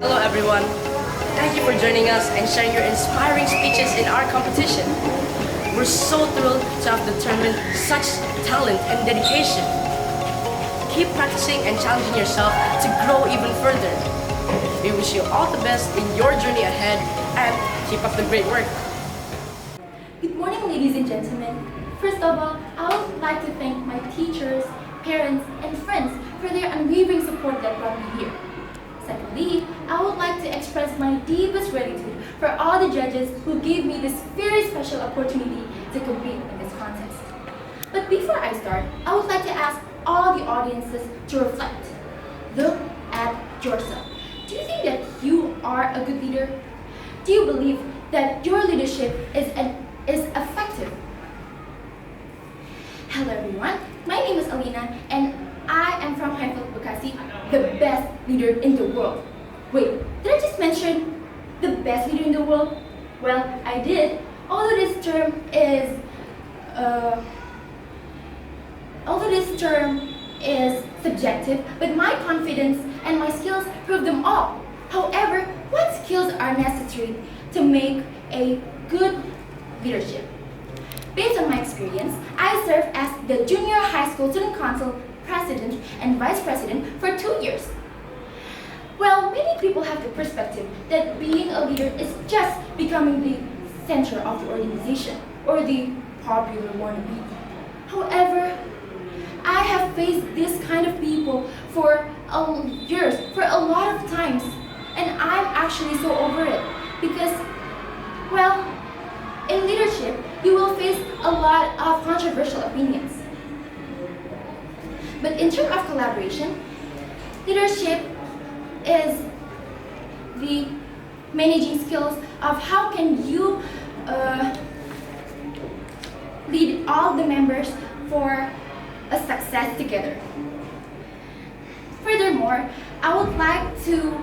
Hello everyone. Thank you for joining us and sharing your inspiring speeches in our competition. We're so thrilled to have determined such talent and dedication. Keep practicing and challenging yourself to grow even further. We wish you all the best in your journey ahead and keep up the great work. Good morning, ladies and gentlemen. First of all, I would like to thank my teachers, parents, and friends for their unwavering support that brought me here. Secondly, I would like to express my deepest gratitude for all the judges who gave me this very special opportunity to compete in this contest. But before I start, I would like to ask all the audiences to reflect. Look at yourself. Do you think that you are a good leader? Do you believe that your leadership is effective? Hello everyone, my name is Alyna and I am from Highfield, the best leader in the world. Wait, did I just mention the best leader in the world? Well, I did. Although this term is subjective, but my confidence and my skills prove them all. However, what skills are necessary to make a good leadership? Based on my experience, I served as the Junior High School Student Council President and Vice President for 2 years. Well, many people have the perspective that being a leader is just becoming the center of the organization or the popular wannabe. However, I have faced this kind of people for years, for a lot of times, and I'm actually so over it because, well, in leadership, you will face a lot of controversial opinions. But in terms of collaboration, leadership is the managing skills of how can you lead all the members for a success together. Furthermore, I would like to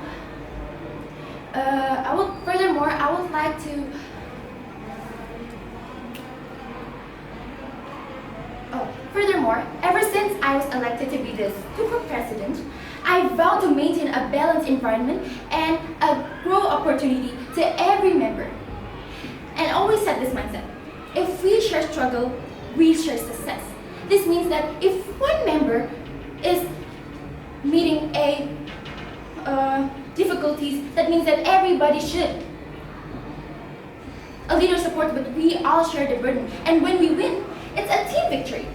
ever since I was elected to be the super president, I vow to maintain a balanced environment and a growth opportunity to every member. And always set this mindset: if we share struggle, we share success. This means that if one member is meeting difficulties, that means that everybody should. A leader supports, but we all share the burden. And when we win, it's a team victory.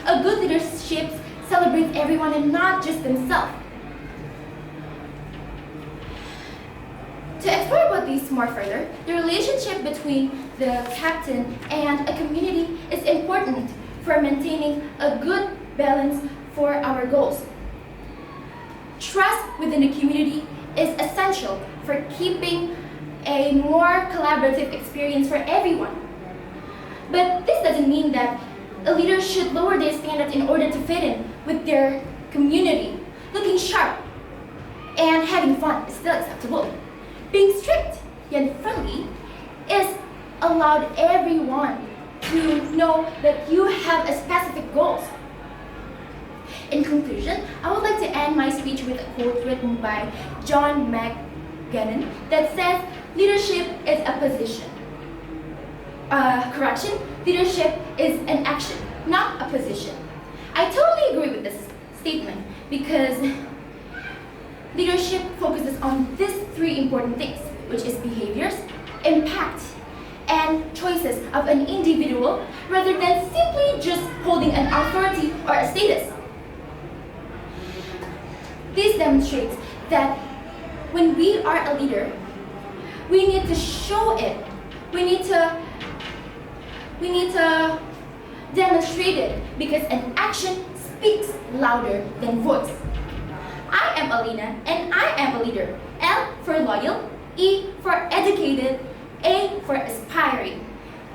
A good leadership celebrates everyone and not just themselves. To explore about these more further, the relationship between the captain and a community is important for maintaining a good balance for our goals. Trust within the community is essential for keeping a more collaborative experience for everyone. But this doesn't mean that a leader should lower their standards in order to fit in with their community. Looking sharp and having fun is still acceptable. Being strict yet friendly is allowed everyone to know that you have a specific goals. In conclusion, I would like to end my speech with a quote written by John McGannon that says, "Leadership is a position." Leadership is an action, not a position. I totally agree with this statement because leadership focuses on these three important things, which is behaviors, impact, and choices of an individual rather than simply just holding an authority or a status. This demonstrates that when we are a leader, we need to show it. We need to demonstrate it because an action speaks louder than voice. I am Alyna and I am a leader. L for loyal, E for educated, A for aspiring,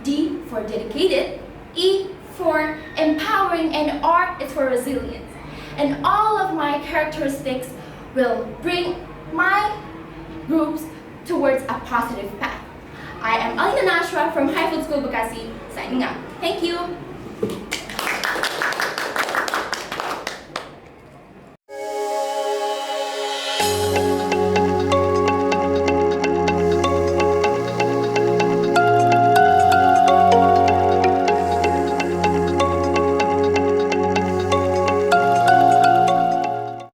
D for dedicated, E for empowering, and R is for resilience. And all of my characteristics will bring my groups towards a positive path. I am Alyna Nashwa from Highfield School, Bekasi, signing out. Thank you.